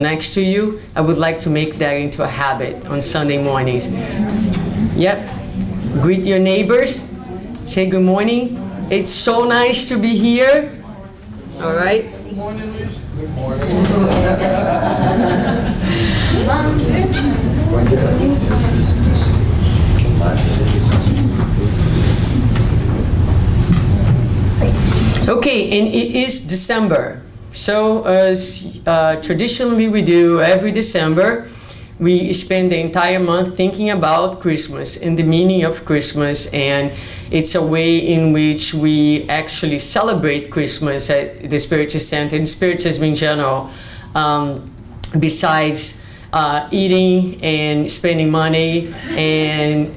next to you, I would like to make that into a habit on Sunday mornings. Yep. Greet your neighbors. Say good morning. It's so nice to be here. All right. Good morning, Luis. Good morning. Okay, and it is December. So as traditionally we do every December, we spend the entire month thinking about Christmas and the meaning of Christmas, and it's a way in which we actually celebrate Christmas at the Spiritist Center and Spiritism in general. Besides eating and spending money, and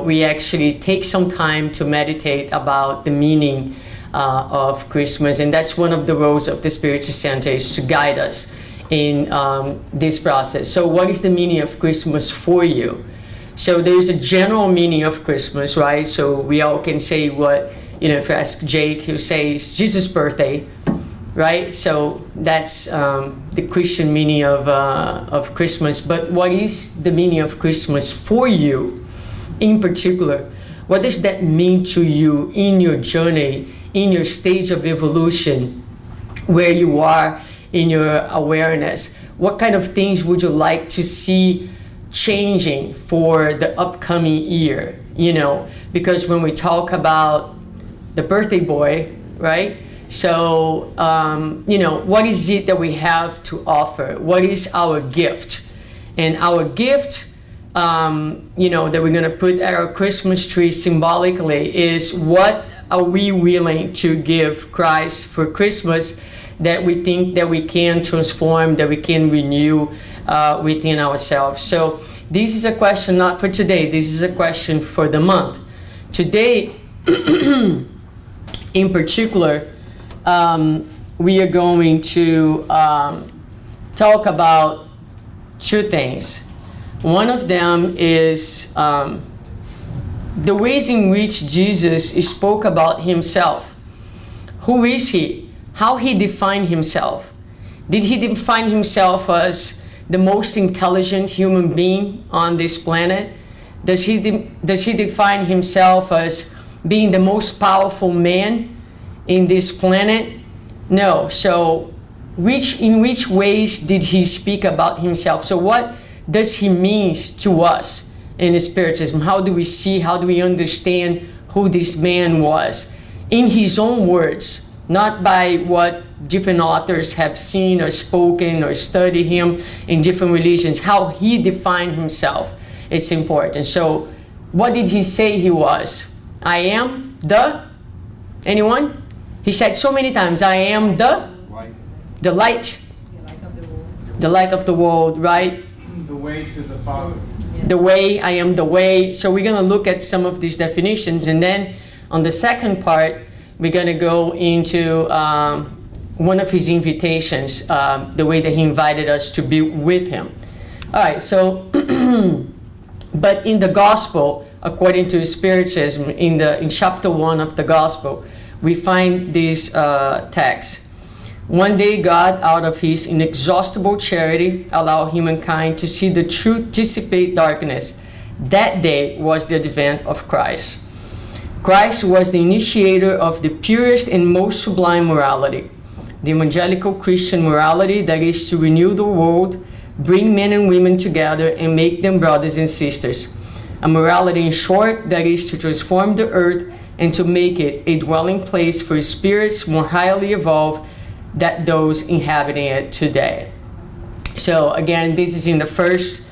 we actually take some time to meditate about the meaning of Christmas, and that's one of the roles of the Spiritist Center, is to guide us in this process. So what is the meaning of Christmas for you? So there's a general meaning of Christmas, right? So we all can say what, if you ask Jake, he'll say it's Jesus' birthday, right? So that's the Christian meaning of Christmas. But what is the meaning of Christmas for you in particular? What does that mean to you in your journey, in your stage of evolution, where you are in your awareness? What kind of things would you like to see changing for the upcoming year? Because when we talk about the birthday boy, right? So, what is it that we have to offer? What is our gift? And our gift, that we're going to put at our Christmas tree symbolically, is what are we willing to give Christ for Christmas that we think that we can transform, that we can renew within ourselves. So this is a question not for today. This is a question for the month. Today, in particular, we are going to talk about two things. One of them is the ways in which Jesus spoke about himself. Who is he? How he defined himself. Did he define himself as the most intelligent human being on this planet? Does he define himself as being the most powerful man in this planet? No. So in which ways did he speak about himself? So what does he mean to us in Spiritism? How do we see, how do we understand who this man was? In his own words, not by what different authors have seen or spoken or studied him in different religions. How he defined himself, it's important. So what did he say he was? I am the, anyone? He said so many times, I am the light. The light. The light of the world. The light of the world, right? The way to the Father. Yes. The way, I am the way. So we're going to look at some of these definitions, and then on the second part, we're going to go into one of his invitations, the way that he invited us to be with him. All right, so, but in the Gospel, according to Spiritism, in chapter 1 of the Gospel, we find this text. One day God, out of his inexhaustible charity, allowed humankind to see the truth dissipate darkness. That day was the advent of Christ. Christ was the initiator of the purest and most sublime morality, the evangelical Christian morality that is to renew the world, bring men and women together, and make them brothers and sisters. A morality, in short, that is to transform the earth and to make it a dwelling place for spirits more highly evolved than those inhabiting it today. So again, this is in the first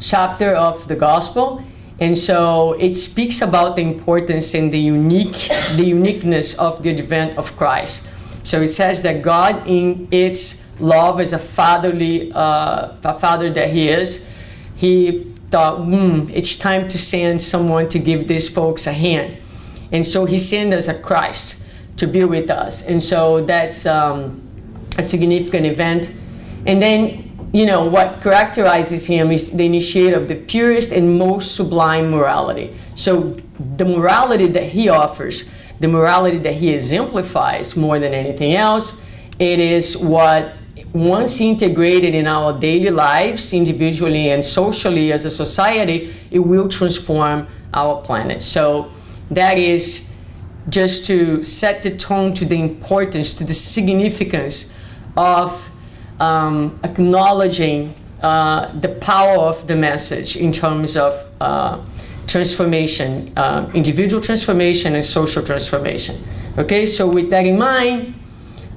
chapter of the Gospel. And so it speaks about the importance and the uniqueness of the advent of Christ. So it says that God, in its love as a father that he is, he thought, it's time to send someone to give these folks a hand. And so he sent us a Christ to be with us. And so that's a significant event. And then, what characterizes him is the initiator of the purest and most sublime morality. So the morality that he offers, the morality that he exemplifies more than anything else, it is what once integrated in our daily lives, individually and socially as a society, it will transform our planet. So that is just to set the tone to the importance, to the significance of acknowledging the power of the message in terms of transformation, individual transformation and social transformation. Okay, so with that in mind,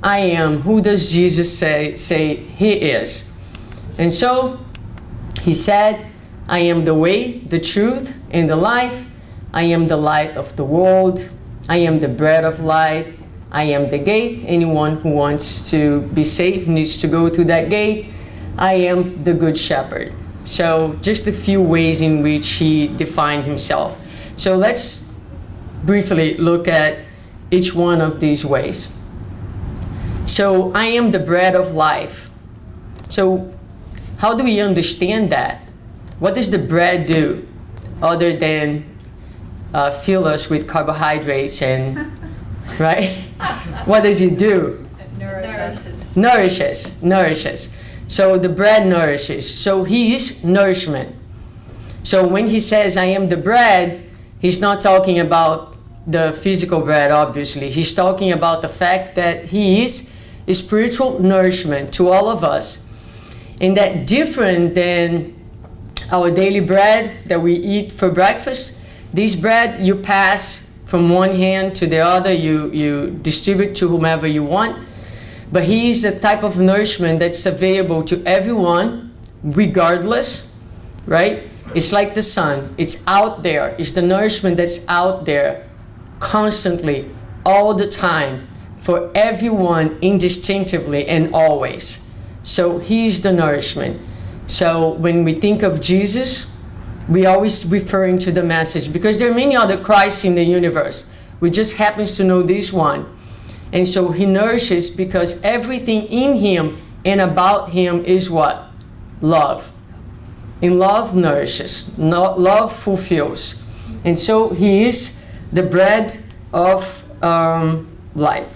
I am. Who does Jesus say he is? And so he said, I am the way, the truth, and the life. I am the light of the world. I am the bread of light. I am the gate. Anyone who wants to be saved needs to go through that gate. I am the good shepherd. So just a few ways in which he defined himself. So let's briefly look at each one of these ways. So I am the bread of life. So how do we understand that? What does the bread do other than fill us with carbohydrates and, right? What does it do? Nourishes. So the bread nourishes. So he is nourishment. So when he says, I am the bread, he's not talking about the physical bread, obviously. He's talking about the fact that he is spiritual nourishment to all of us. And that different than our daily bread that we eat for breakfast, this bread you pass from one hand to the other, you distribute to whomever you want. But he is a type of nourishment that's available to everyone, regardless, right? It's like the sun. It's out there. It's the nourishment that's out there constantly, all the time, for everyone indistinctively and always. So he's the nourishment. So when we think of Jesus, we always referring to the message, because there are many other Christs in the universe. We just happen to know this one. And so he nourishes because everything in him and about him is what? Love. And love nourishes. Love fulfills. And so he is the bread of life.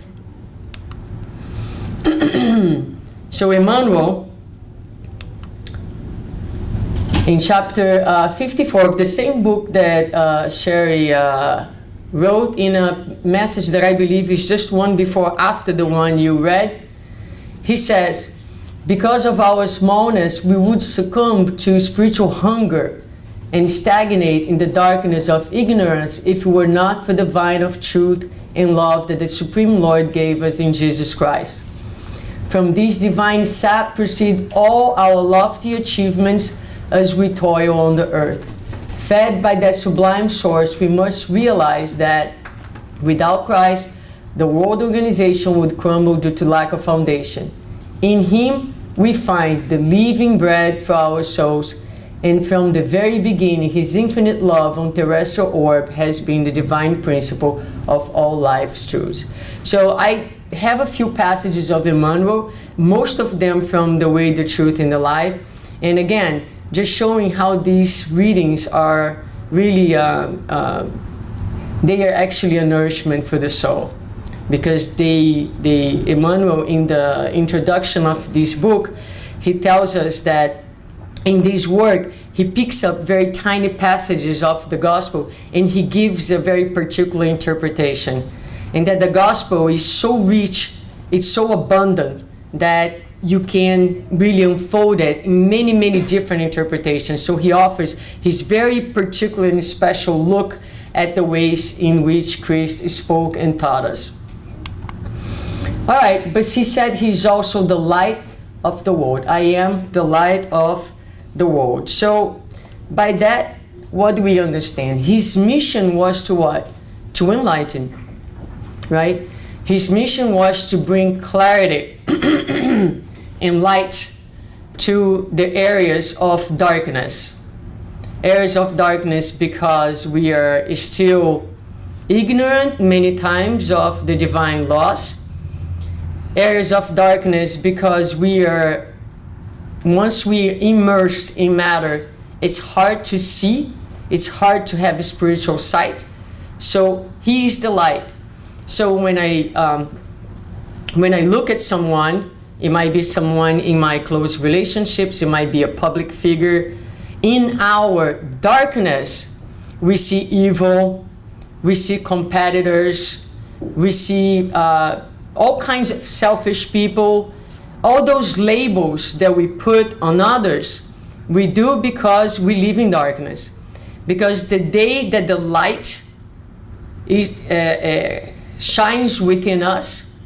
So Emmanuel, in chapter 54 of the same book that Sherry wrote, in a message that I believe is just one before after the one you read, he says, because of our smallness, we would succumb to spiritual hunger and stagnate in the darkness of ignorance if it were not for the vine of truth and love that the Supreme Lord gave us in Jesus Christ. From this divine sap proceed all our lofty achievements as we toil on the earth. Fed by that sublime source, we must realize that without Christ, the world organization would crumble due to lack of foundation. In him, we find the living bread for our souls, and from the very beginning, his infinite love on terrestrial orb has been the divine principle of all life's truths. So I have a few passages of Emmanuel, most of them from The Way, the Truth, and the Life. And again, just showing how these readings are really, they are actually a nourishment for the soul. Because Emmanuel, in the introduction of this book, he tells us that in this work, he picks up very tiny passages of the gospel and he gives a very particular interpretation. And that the gospel is so rich, it's so abundant, that you can really unfold it in many, many different interpretations. So he offers his very particular and special look at the ways in which Christ spoke and taught us. All right, but he said he's also the light of the world. I am the light of the world. So by that, what do we understand? His mission was to what? To enlighten, right? His mission was to bring clarity and light to the areas of darkness. Areas of darkness because we are still ignorant many times of the divine laws. Areas of darkness because we are, once we are immersed in matter, it's hard to see, it's hard to have a spiritual sight. So he is the light. So when I look at someone, It might be someone in my close relationships. It might be a public figure. In our darkness, we see evil, we see competitors, we see all kinds of selfish people. All those labels that we put on others, we do because we live in darkness. Because the day that the light shines within us,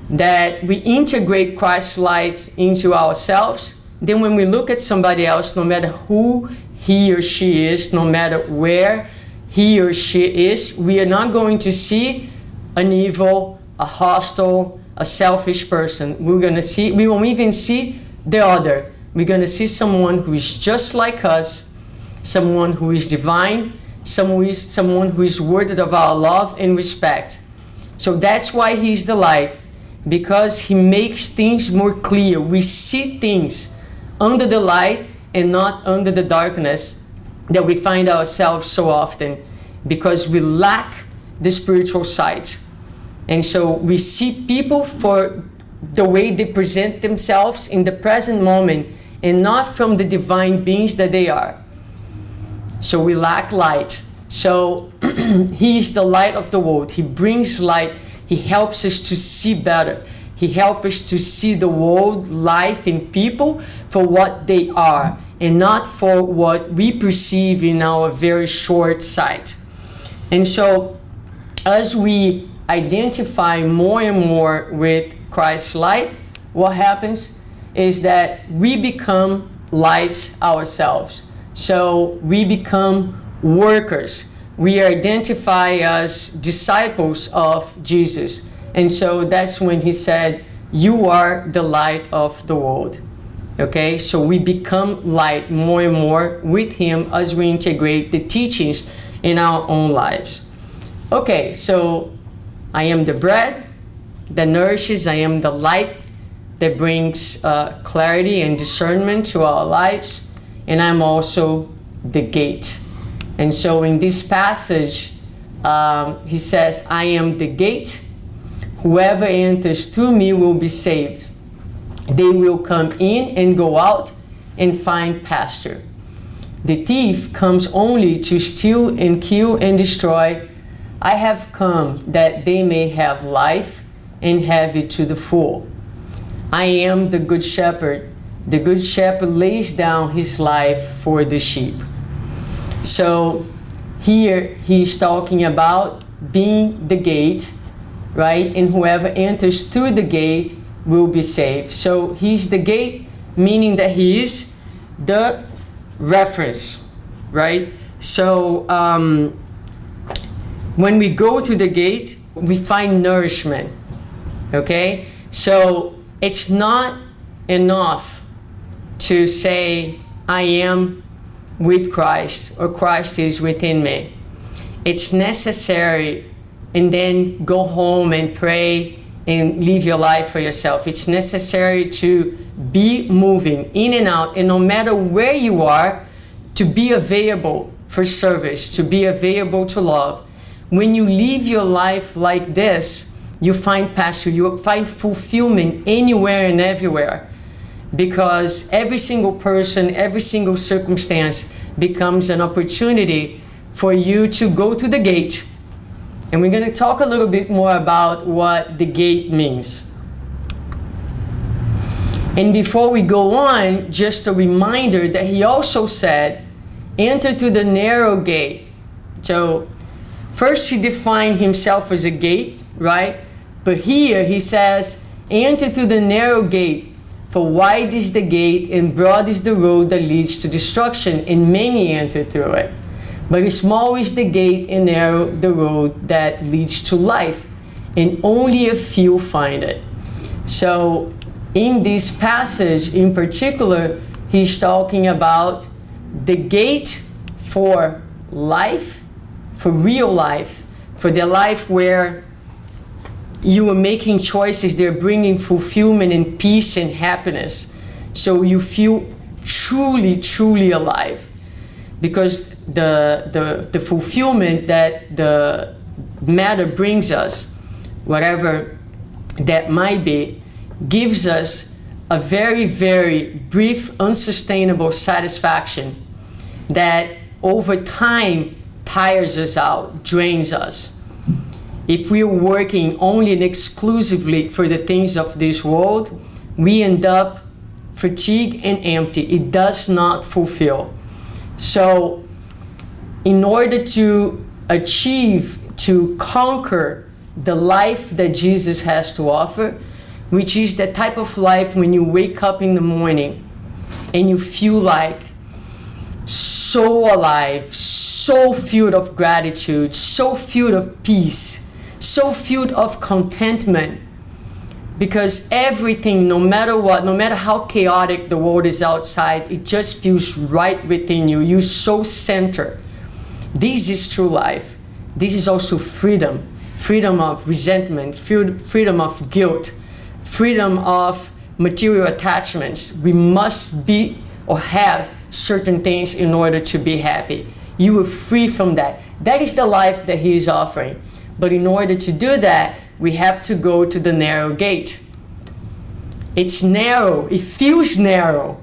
that we integrate Christ's light into ourselves, then when we look at somebody else, no matter who he or she is, no matter where he or she is, we are not going to see an evil, a hostile, a selfish person. We won't even see the other. We're going to see someone who is just like us, someone who is divine, someone who is worthy of our love and respect. So that's why he's the light, because he makes things more clear. We see things under the light and not under the darkness that we find ourselves so often, because we lack the spiritual sight. And so we see people for the way they present themselves in the present moment and not from the divine beings that they are. So we lack light. So he is the light of the world. He brings light. He helps us to see better. He helps us to see the world, life, and people for what they are and not for what we perceive in our very short sight. And so as we identify more and more with Christ's light, what happens is that we become lights ourselves. So we become workers. We identify as disciples of Jesus. And so that's when he said, you are the light of the world. Okay, so we become light more and more with him as we integrate the teachings in our own lives. Okay, so I am the bread that nourishes. I am the light that brings clarity and discernment to our lives. And I'm also the gate. And so in this passage, he says, I am the gate. Whoever enters through me will be saved. They will come in and go out and find pasture. The thief comes only to steal and kill and destroy. I have come that they may have life and have it to the full. I am the good shepherd. The good shepherd lays down his life for the sheep. So here he's talking about being the gate, right? And whoever enters through the gate will be saved. So he's the gate, meaning that he is the reference, right? So when we go to the gate, we find nourishment, okay? So it's not enough to say, I am with Christ, or Christ is within me. It's necessary, and then go home and pray and live your life for yourself. It's necessary to be moving in and out, and no matter where you are, to be available for service, to be available to love. When you live your life like this, you find passion, you find fulfillment anywhere and everywhere. Because every single person, every single circumstance becomes an opportunity for you to go to the gate. And we're going to talk a little bit more about what the gate means. And before we go on, just a reminder that he also said, enter through the narrow gate. So first he defined himself as a gate, right? But here he says, enter through the narrow gate. For wide is the gate and broad is the road that leads to destruction, and many enter through it. But small is the gate and narrow the road that leads to life, and only a few find it. So in this passage in particular, he's talking about the gate for life, for real life, for the life where you are making choices, they're bringing fulfillment and peace and happiness. So you feel truly, truly alive. Because the fulfillment that the matter brings us, whatever that might be, gives us a very, very brief, unsustainable satisfaction that over time tires us out, drains us. If we're working only and exclusively for the things of this world, we end up fatigued and empty. It does not fulfill. So in order to achieve, to conquer the life that Jesus has to offer, which is the type of life when you wake up in the morning and you feel like so alive, so filled of gratitude, so filled of peace, so filled of contentment, because everything, no matter what, no matter how chaotic the world is outside, it just feels right within you. You're so centered. This is true life. This is also freedom. Freedom of resentment, freedom of guilt, freedom of material attachments. We must be or have certain things in order to be happy. You are free from that. That is the life that he is offering. But in order to do that, we have to go to the narrow gate. It's narrow. It feels narrow.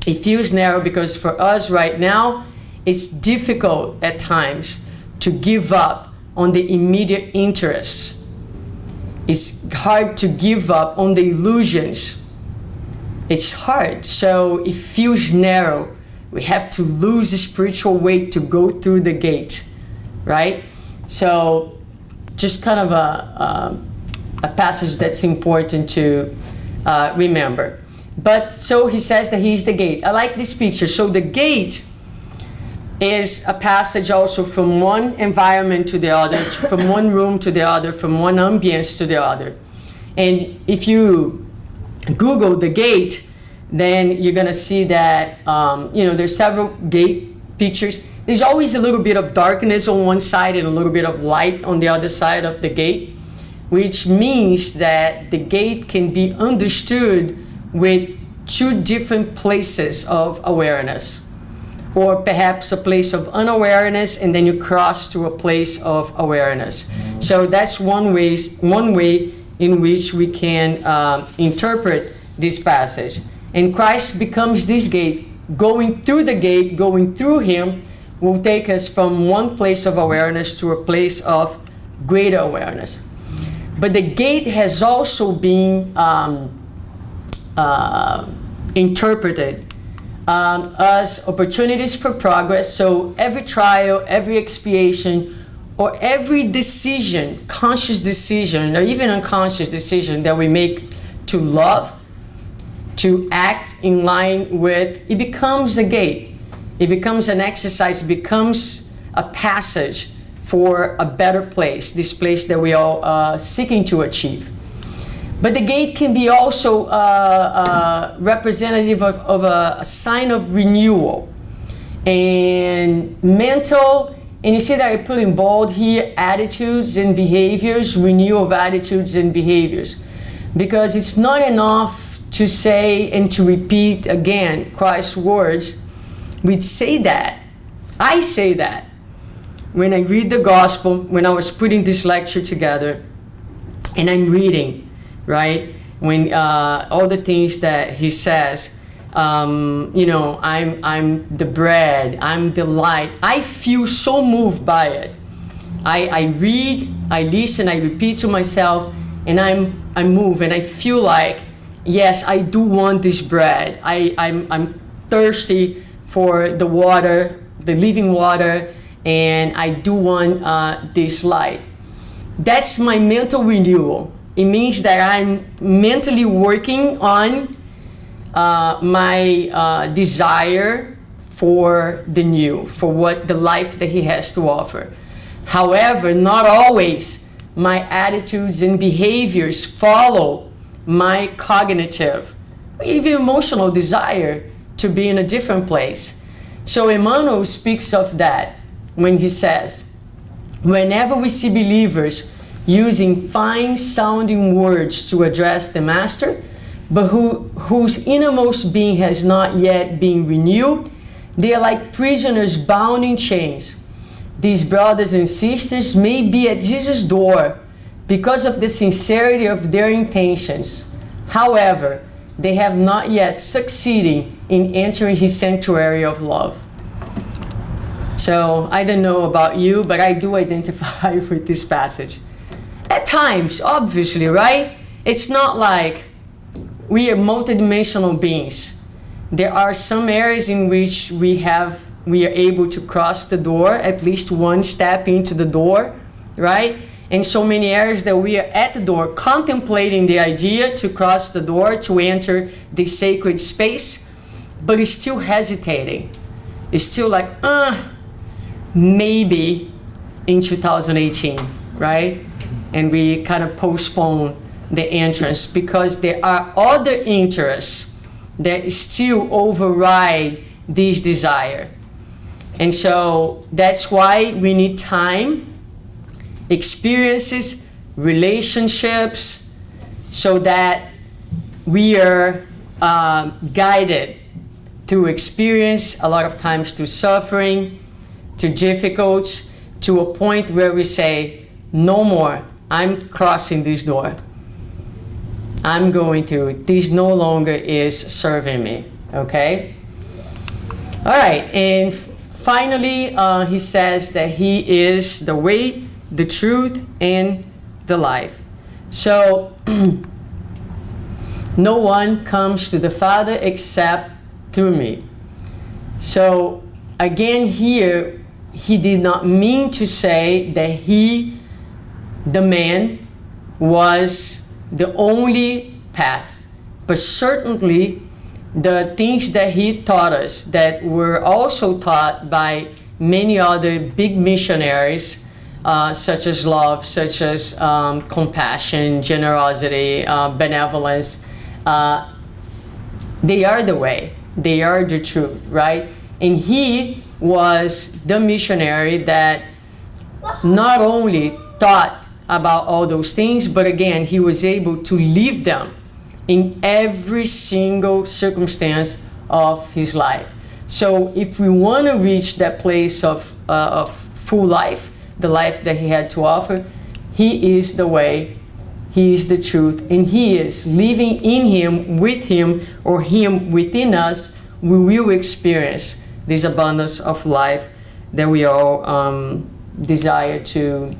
It feels narrow because for us right now, it's difficult at times to give up on the immediate interests. It's hard to give up on the illusions. It's hard, so it feels narrow. We have to lose the spiritual weight to go through the gate, right? So just kind of a passage that's important to remember. But so he says that he's the gate. I like this picture. So the gate is a passage also from one environment to the other, from one room to the other, from one ambience to the other. And if you Google the gate, then you're gonna see that there's several gate pictures. There's always a little bit of darkness on one side and a little bit of light on the other side of the gate, which means that the gate can be understood with two different places of awareness. Or perhaps a place of unawareness, and then you cross to a place of awareness. So that's one way in which we can interpret this passage. And Christ becomes this gate. Going through the gate, going through him, will take us from one place of awareness to a place of greater awareness. But the gate has also been interpreted as opportunities for progress. So every trial, every expiation, or every decision, conscious decision, or even unconscious decision that we make to love, to act in line with, it becomes a gate. It becomes an exercise. It becomes a passage for a better place, this place that we are seeking to achieve. But the gate can be also representative of a sign of renewal and mental. And you see that I put in bold here, attitudes and behaviors, renewal of attitudes and behaviors. Because it's not enough to say and to repeat again Christ's words. We'd say that. I say that when I read the gospel, when I was putting this lecture together, and I'm reading, right? When all the things that he says, I'm the bread, I'm the light. I feel so moved by it. I read, I listen, I repeat to myself, and I move, and I feel like, yes, I do want this bread. I'm thirsty for the water, the living water, and I do want this light. That's my mental renewal. It means that I'm mentally working on my desire for the new, for what the life that he has to offer. However, not always my attitudes and behaviors follow my cognitive, even emotional desire to be in a different place. So Emmanuel speaks of that when he says, whenever we see believers using fine-sounding words to address the Master, but whose innermost being has not yet been renewed, they are like prisoners bound in chains. These brothers and sisters may be at Jesus' door because of the sincerity of their intentions. However, they have not yet succeeded in entering his sanctuary of love. So I don't know about you, but I do identify with this passage. At times, obviously, right? It's not like we are multidimensional beings. There are some areas in which we are able to cross the door, at least one step into the door, right? And so many areas that we are at the door contemplating the idea to cross the door, to enter the sacred space, but it's still hesitating. It's still like, maybe in 2018, right? And we kind of postpone the entrance because there are other interests that still override this desire. And so that's why we need time, experiences, relationships, so that we are guided through experience, a lot of times through suffering, to difficulties, to a point where we say, no more, I'm crossing this door. I'm going through it. This no longer is serving me, okay? All right, and finally, he says that he is the way, the truth, and the life. So, no one comes to the Father except through me. So, again here, he did not mean to say that he, the man, was the only path, but certainly the things that he taught us that were also taught by many other big missionaries, such as love, such as compassion, generosity, benevolence, they are the way, they are the truth, right? And he was the missionary that not only taught about all those things, but again, he was able to live them in every single circumstance of his life. So if we want to reach that place of full life, the life that he had to offer, he is the way, he is the truth, and he is living in him, or him within us, we will experience this abundance of life that we all desire to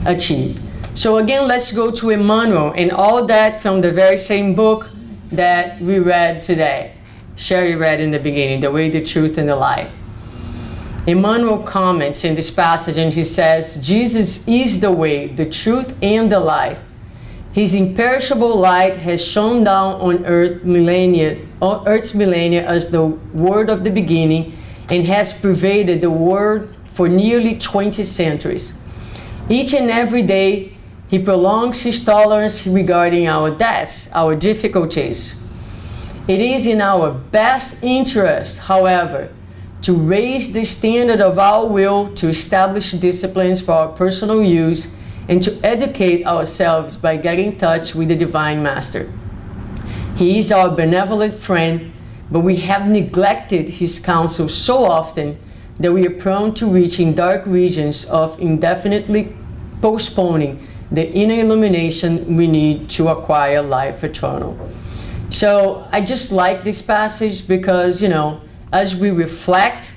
achieve. So again, let's go to Emmanuel, and all that from the very same book that we read today. Sherry read in the beginning, The Way, the Truth, and the Life. Emmanuel comments in this passage, and he says, Jesus is the way, the truth, and the life. His imperishable light has shone down on Earth's millennia as the word of the beginning, and has pervaded the world for nearly 20 centuries. Each and every day, he prolongs his tolerance regarding our debts, our difficulties. It is in our best interest, however, to raise the standard of our will, to establish disciplines for our personal use, and to educate ourselves by getting in touch with the Divine Master. He is our benevolent friend, but we have neglected his counsel so often that we are prone to reaching dark regions of indefinitely postponing the inner illumination we need to acquire life eternal. So I just like this passage because, as we reflect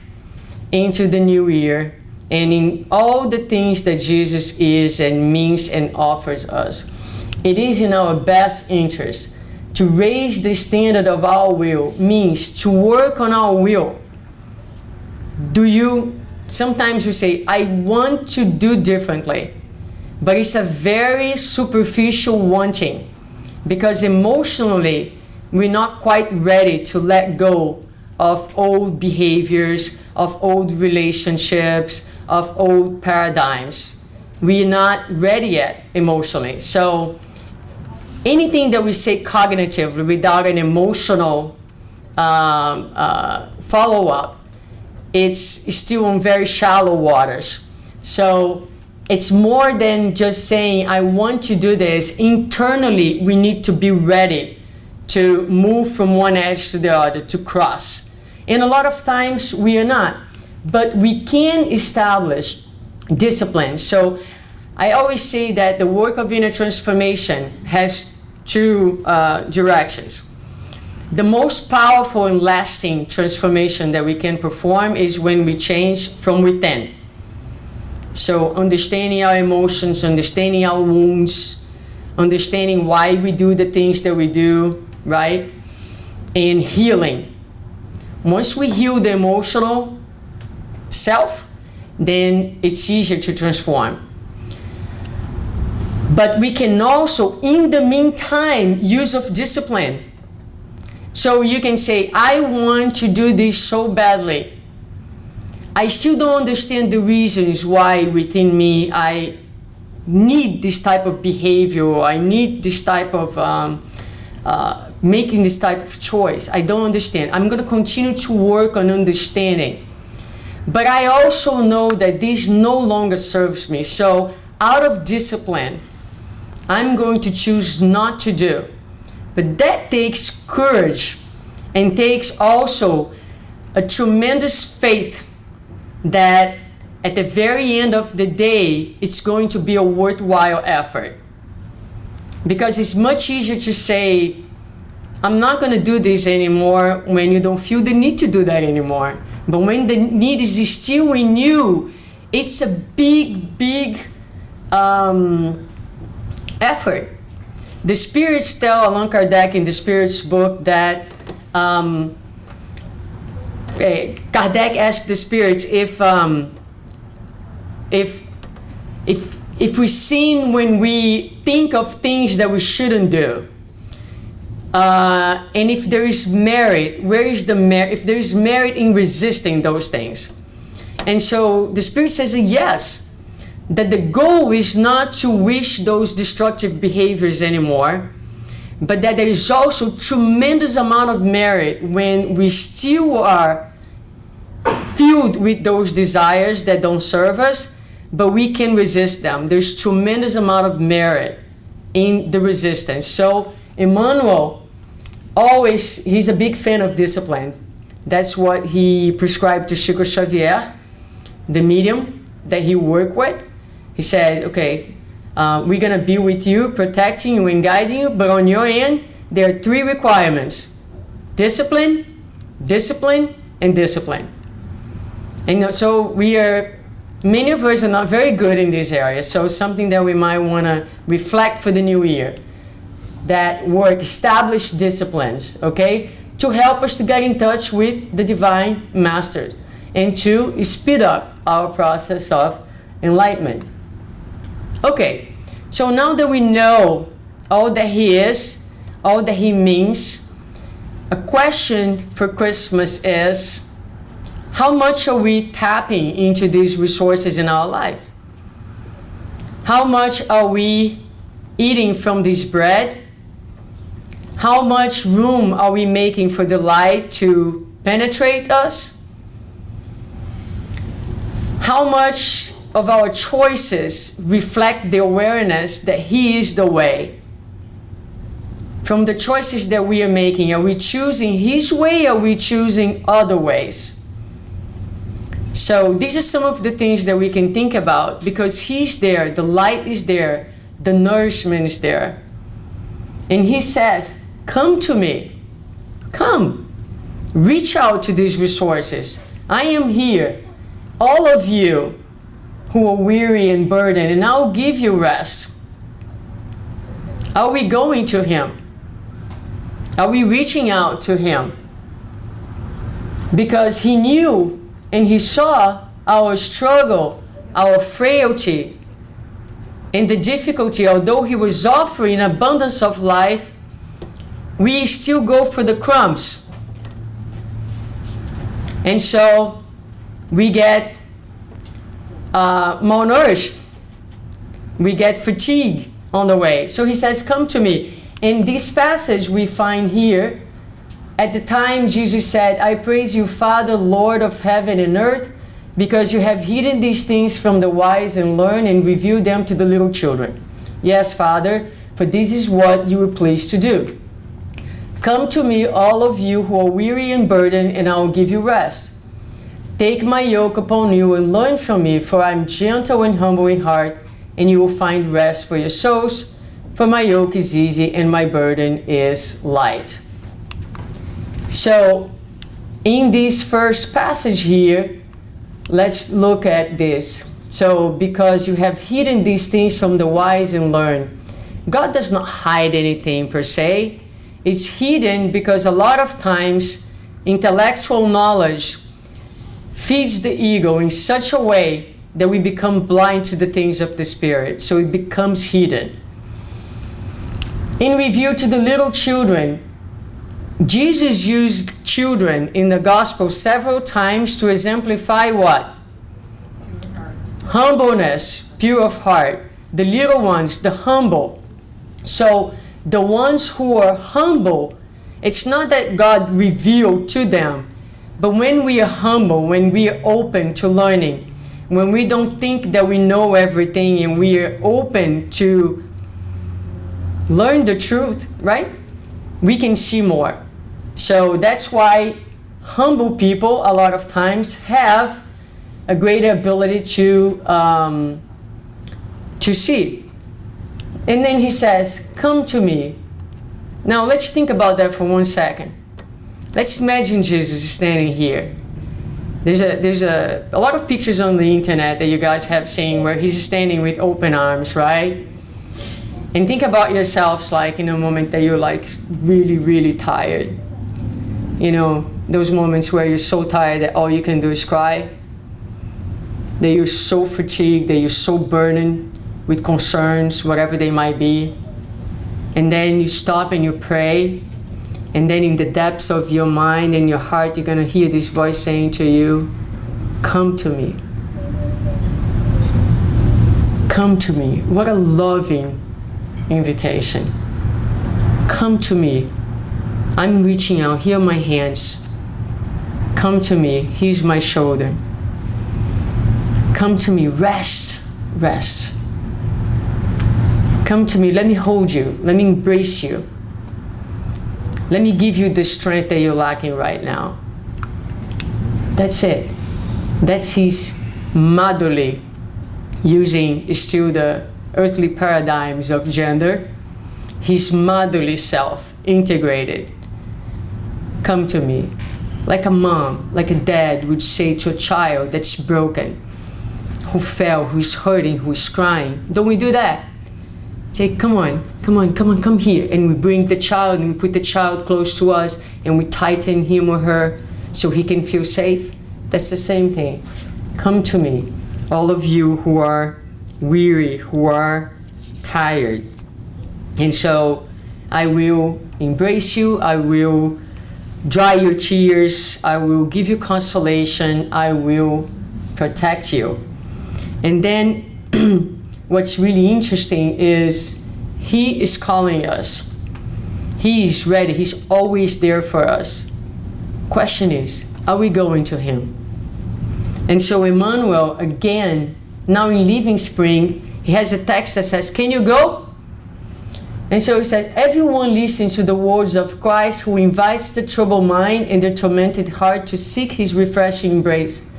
into the new year and in all the things that Jesus is and means and offers us, it is in our best interest to raise the standard of our will, means to work on our will. Sometimes we say, I want to do differently, but it's a very superficial wanting, because emotionally we're not quite ready to let go of old behaviors, of old relationships, of old paradigms. We're not ready yet emotionally. So anything that we say cognitively without an emotional follow-up, it's still on very shallow waters. So it's more than just saying, I want to do this. Internally, we need to be ready to move from one edge to the other, to cross. And a lot of times we are not. But we can establish discipline. So I always say that the work of inner transformation has two directions. The most powerful and lasting transformation that we can perform is when we change from within. So understanding our emotions, understanding our wounds, understanding why we do the things that we do, right? And healing. Once we heal the emotional self, then it's easier to transform. But we can also, in the meantime, use of discipline. So you can say, I want to do this so badly. I still don't understand the reasons why within me I need this type of behavior, or I need this type of making this type of choice. I don't understand. I'm going to continue to work on understanding. But I also know that this no longer serves me. So out of discipline, I'm going to choose not to do. But that takes courage and takes also a tremendous faith that at the very end of the day, it's going to be a worthwhile effort. Because it's much easier to say, I'm not going to do this anymore when you don't feel the need to do that anymore. But when the need is still in you, it's a big effort. The spirits tell Allan Kardec in the Spirits book that Kardec asked the spirits if we sin when we think of things that we shouldn't do, and if there is merit, where is the merit? If there is merit in resisting those things, and so the spirit says yes. That the goal is not to wish those destructive behaviors anymore, but that there is also tremendous amount of merit when we still are filled with those desires that don't serve us, but we can resist them. There's tremendous amount of merit in the resistance. So Emmanuel, always, he's a big fan of discipline. That's what he prescribed to Chico Xavier, the medium that he worked with. He said, okay, we're going to be with you, protecting you and guiding you, but on your end, there are 3 requirements. Discipline, discipline, and discipline. And so many of us are not very good in this area, so something that we might want to reflect for the new year. That work, establish disciplines, okay, to help us to get in touch with the Divine Master and to speed up our process of enlightenment. Okay, so now that we know all that He is, all that He means, a question for Christmas is, how much are we tapping into these resources in our life? How much are we eating from this bread? How much room are we making for the light to penetrate us? How much of our choices reflect the awareness that He is the way? From the choices that we are making, are we choosing His way or are we choosing other ways? So these are some of the things that we can think about, because He's there, the light is there, the nourishment is there. And He says, come to me. Come. Reach out to these resources. I am here. All of you who are weary and burdened, and I'll give you rest. Are we going to Him? Are we reaching out to Him? Because He knew and He saw our struggle, our frailty, and the difficulty. Although He was offering abundance of life, we still go for the crumbs. And so we get malnourished. We get fatigue on the way. So He says, come to me. In this passage we find here, at the time Jesus said, I praise you, Father, Lord of heaven and earth, because you have hidden these things from the wise and learned and revealed them to the little children. Yes, Father, for this is what you were pleased to do. Come to me, all of you who are weary and burdened, and I will give you rest. Take my yoke upon you and learn from me, for I am gentle and humble in heart, and you will find rest for your souls. For my yoke is easy and my burden is light. So, in this first passage here, let's look at this. So, because you have hidden these things from the wise and learned. God does not hide anything per se. It's hidden because a lot of times intellectual knowledge feeds the ego in such a way that we become blind to the things of the Spirit. So it becomes hidden. In review to the little children, Jesus used children in the gospel several times to exemplify what? Humbleness, pure of heart. The little ones, the humble. So the ones who are humble, it's not that God revealed to them, but when we are humble, when we are open to learning, when we don't think that we know everything and we are open to learn the truth, right? We can see more. So that's why humble people a lot of times have a greater ability to see. And then he says, come to me. Now let's think about that for 1 second. Let's imagine Jesus standing here. There's a lot of pictures on the internet that you guys have seen where he's standing with open arms, right? And think about yourselves like in a moment that you're like really, really tired. You know, those moments where you're so tired that all you can do is cry. That you're so fatigued, that you're so burdened with concerns, whatever they might be. And then you stop and you pray. And then in the depths of your mind and your heart, you're going to hear this voice saying to you, come to me. Come to me. What a loving invitation. Come to me. I'm reaching out. Here are my hands. Come to me. Here's my shoulder. Come to me. Rest. Rest. Come to me. Let me hold you. Let me embrace you. Let me give you the strength that you're lacking right now. That's it. That's his motherly, using still the earthly paradigms of gender, his motherly self, integrated. Come to me. Like a mom, like a dad would say to a child that's broken, who fell, who's hurting, who's crying. Don't we do that? Say, come on, come on, come on, come here. And we bring the child and we put the child close to us and we tighten him or her so he can feel safe. That's the same thing. Come to me, all of you who are weary, who are tired. And so I will embrace you. I will dry your tears. I will give you consolation. I will protect you. And then what's really interesting is he is calling us. He is ready. He's always there for us. Question is, are we going to him? And so Emmanuel, again, now in Living Spring, he has a text that says, can you go? And so he says, everyone listens to the words of Christ who invites the troubled mind and the tormented heart to seek his refreshing embrace.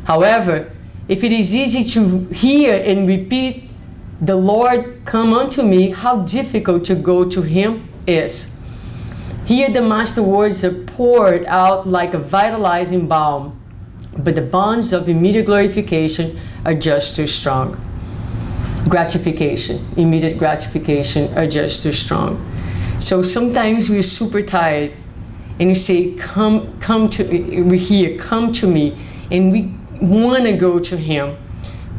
However, if it is easy to hear and repeat, the Lord, come unto me, how difficult to go to him is. Here the master words are poured out like a vitalizing balm, but the bonds of immediate glorification are just too strong. Immediate gratification are just too strong. So sometimes we're super tired and you say, come to, we're here, come to me, and we want to go to him,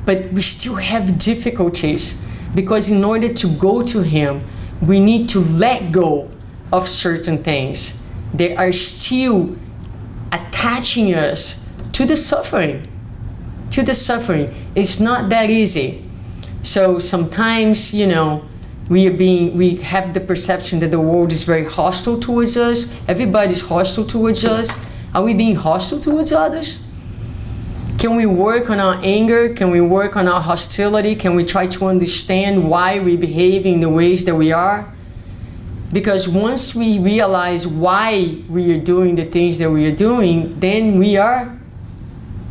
but we still have difficulties because in order to go to him, we need to let go of certain things that are still attaching us to the suffering. It's not that easy. So sometimes, you know, we have the perception that the world is very hostile towards us. Everybody's hostile towards us. Are we being hostile towards others? Can we work on our anger? Can we work on our hostility? Can we try to understand why we behave in the ways that we are? Because once we realize why we are doing the things that we are doing, then we are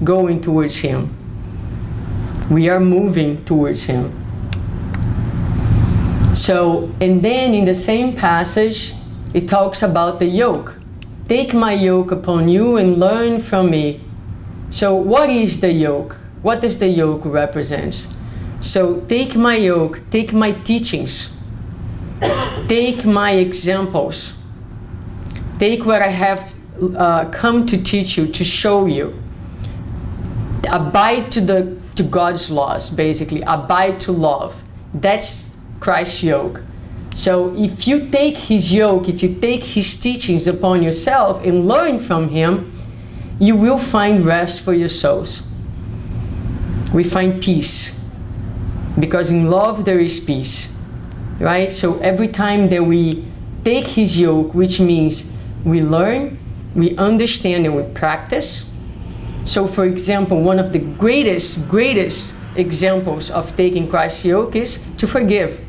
going towards him. We are moving towards him. So, and then in the same passage, it talks about the yoke. Take my yoke upon you and learn from me. So what is the yoke? What does the yoke represent? So take my yoke, take my teachings, take my examples, take what I have come to teach you, to show you. Abide to God's laws, basically. Abide to love. That's Christ's yoke. So if you take his yoke, if you take his teachings upon yourself and learn from him, you will find rest for your souls. We find peace. Because in love there is peace. Right? So every time that we take his yoke, which means we learn, we understand, and we practice. So for example, one of the greatest examples of taking Christ's yoke is to forgive.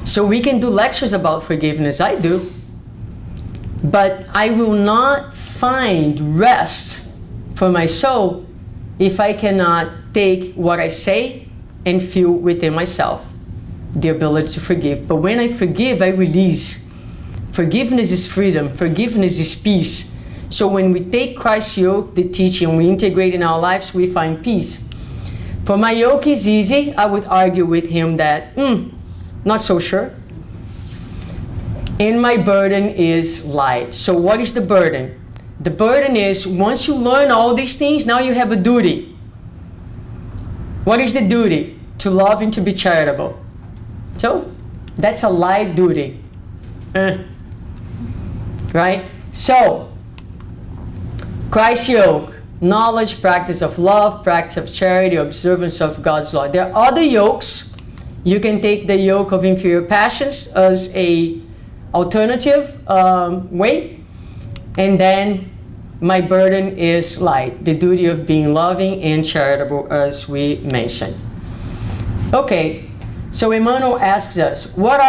So we can do lectures about forgiveness, I do. But I will not find rest for my soul if I cannot take what I say and feel within myself the ability to forgive. But when I forgive, I release. Forgiveness is freedom. Forgiveness is peace. So when we take Christ's yoke, the teaching, we integrate in our lives, we find peace. For my yoke is easy, I would argue with him that, not so sure. And my burden is light. So what is the burden? The burden is, once you learn all these things, now you have a duty. What is the duty? To love and to be charitable. So that's a light duty. Right? So, Christ's yoke, knowledge, practice of love, practice of charity, observance of God's law. There are other yokes. You can take the yoke of inferior passions as a alternative way. And then my burden is light, the duty of being loving and charitable, as we mentioned. Okay, so Emmanuel asks us, where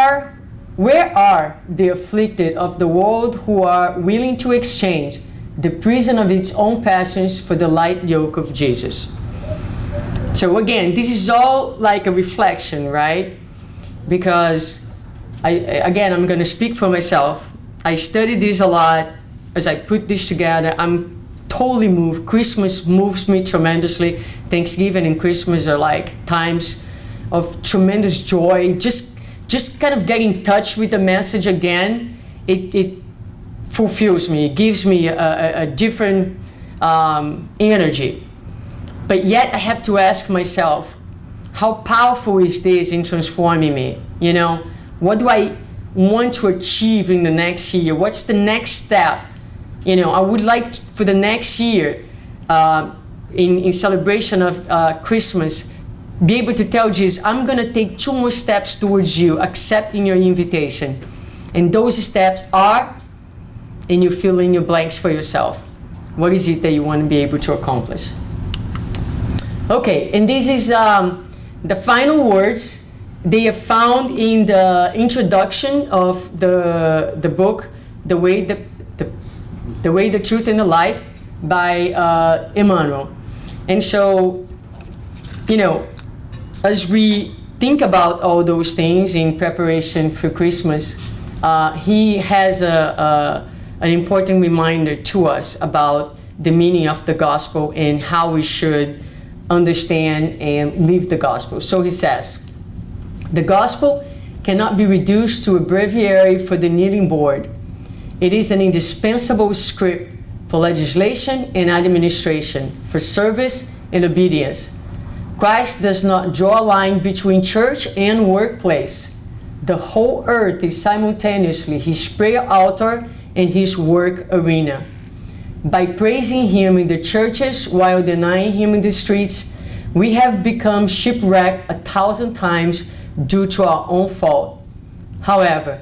are the afflicted of the world who are willing to exchange the prison of its own passions for the light yoke of Jesus? So again, this is all like a reflection, right? Because, I'm going to speak for myself. I studied this a lot. As I put this together, I'm totally moved. Christmas moves me tremendously. Thanksgiving and Christmas are like times of tremendous joy. Just kind of get in touch with the message again. It fulfills me. It gives me a different energy. But yet I have to ask myself, how powerful is this in transforming me? You know, what do I want to achieve in the next year? What's the next step? You know, I would like for the next year, in celebration of Christmas, be able to tell Jesus, I'm going to take 2 more steps towards you, accepting your invitation. And those steps are, and you fill in your blanks for yourself. What is it that you want to be able to accomplish? Okay, and this is the final words. They are found in the introduction of the book, The Way, the Truth, and the Life by Emmanuel. And so, you know, as we think about all those things in preparation for Christmas, he has an important reminder to us about the meaning of the gospel and how we should understand and live the gospel. So he says, the gospel cannot be reduced to a breviary for the kneading board. It is an indispensable script for legislation and administration, for service and obedience. Christ does not draw a line between church and workplace. The whole earth is simultaneously his prayer altar and his work arena. By praising him in the churches while denying him in the streets, we have become shipwrecked 1,000 times due to our own fault. However,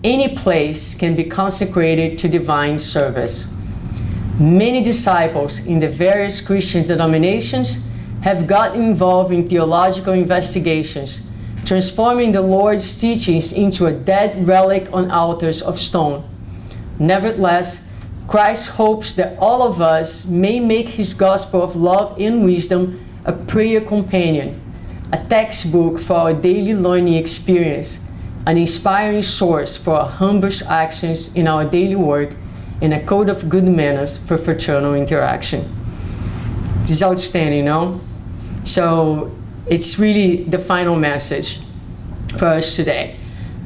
any place can be consecrated to divine service. Many disciples in the various Christian denominations have gotten involved in theological investigations, transforming the Lord's teachings into a dead relic on altars of stone. Nevertheless, Christ hopes that all of us may make his gospel of love and wisdom a prayer companion, a textbook for our daily learning experience, an inspiring source for our humble actions in our daily work, and a code of good manners for fraternal interaction. This is outstanding, no? So it's really the final message for us today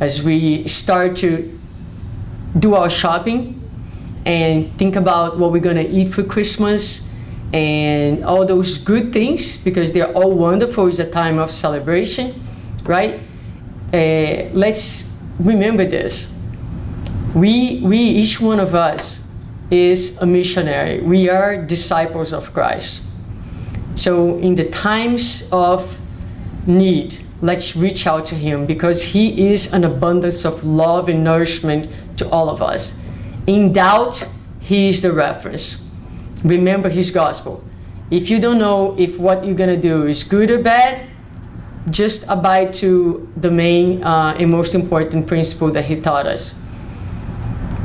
as we start to do our shopping and think about what we're going to eat for Christmas and all those good things, because they're all wonderful. It's a time of celebration, right? Let's remember this. We, each one of us is a missionary. We are disciples of Christ. So in the times of need, let's reach out to him, because he is an abundance of love and nourishment to all of us. In doubt, he is the reference. Remember his gospel. If you don't know if what you're going to do is good or bad, just abide to the main and most important principle that he taught us.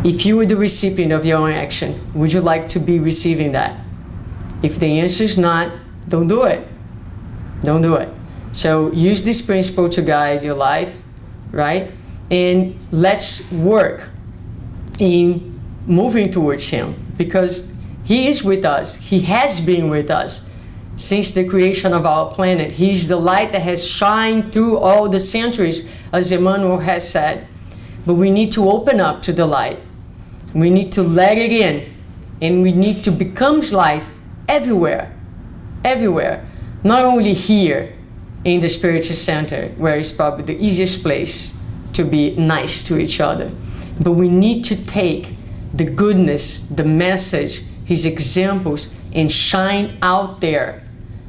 If you were the recipient of your own action, would you like to be receiving that? If the answer is not, don't do it. Don't do it. So use this principle to guide your life, right? And let's work in moving towards him, because he is with us. He has been with us since the creation of our planet. He's the light that has shined through all the centuries, as Emmanuel has said. But we need to open up to the light. We need to let it in. And we need to become light everywhere. Everywhere. Not only here in the Spiritist Center, where it's probably the easiest place to be nice to each other. But we need to take the goodness, the message, his examples, and shine out there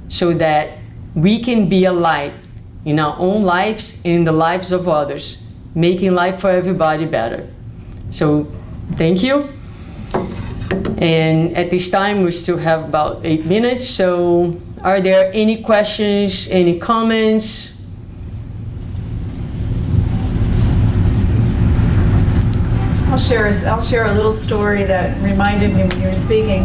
so that we can be a light in our own lives and in the lives of others, making life for everybody better. So thank you. And at this time, we still have about 8 minutes. So are there any questions, any comments? I'll share a little story that reminded me when you were speaking.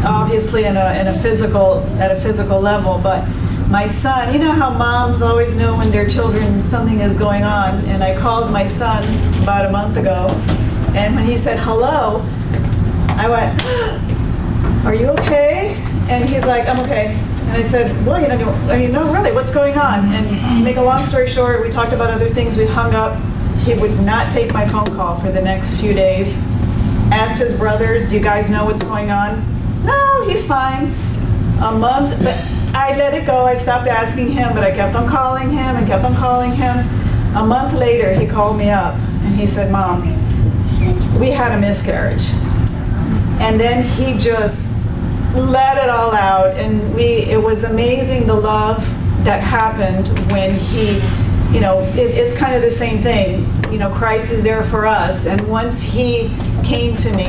Obviously, at a physical level, but my son, you know how moms always know when their children something is going on, and I called my son about a month ago, and when he said hello, I went, "Are you okay?" And he's like, "I'm okay." And I said, "Well, no, really, what's going on?" And to make a long story short, we talked about other things. We hung up. He would not take my phone call for the next few days. Asked his brothers, "Do you guys know what's going on?" "No, he's fine." A month, but I let it go. I stopped asking him, but I kept on calling him and kept on calling him. A month later, he called me up and he said, "Mom, we had a miscarriage." And then he just let it all out, and it was amazing the love that happened when he, it's kind of the same thing. Christ is there for us, and once he came to me,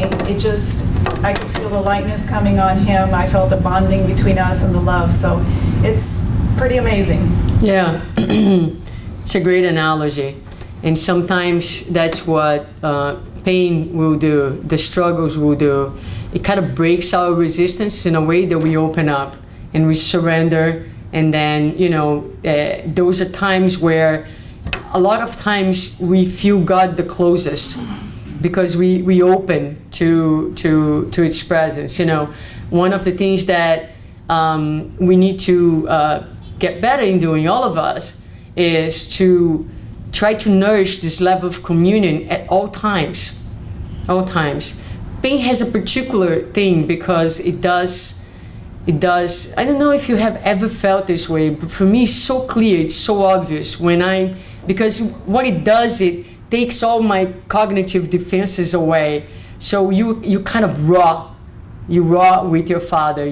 I could feel the lightness coming on him. I felt the bonding between us and the love. So it's pretty amazing. Yeah, it's a great analogy. And sometimes that's what pain will do, the struggles will do. It kind of breaks our resistance in a way that we open up and we surrender. And then, those are times where a lot of times we feel God the closest, because we open to its presence. One of the things that we need to get better in doing, all of us, is to try to nourish this level of communion at all times. All times. Pain has a particular thing because it does, I don't know if you have ever felt this way, but for me it's so clear, it's so obvious because what it does, it takes all my cognitive defenses away. So you kind of raw with your father,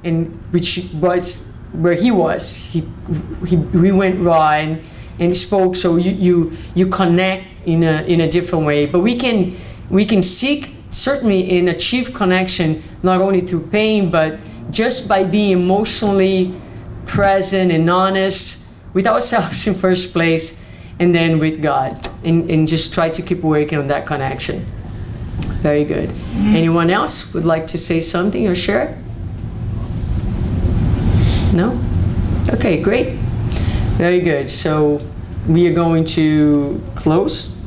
and which was where he was. We went raw and spoke, so you connect in a different way. But we can seek, certainly, and achieve connection not only through pain, but just by being emotionally present and honest with ourselves in first place, and then with God, and just try to keep working on that connection. Very good. Anyone else would like to say something or share? No? Okay, great. Very good. So we are going to close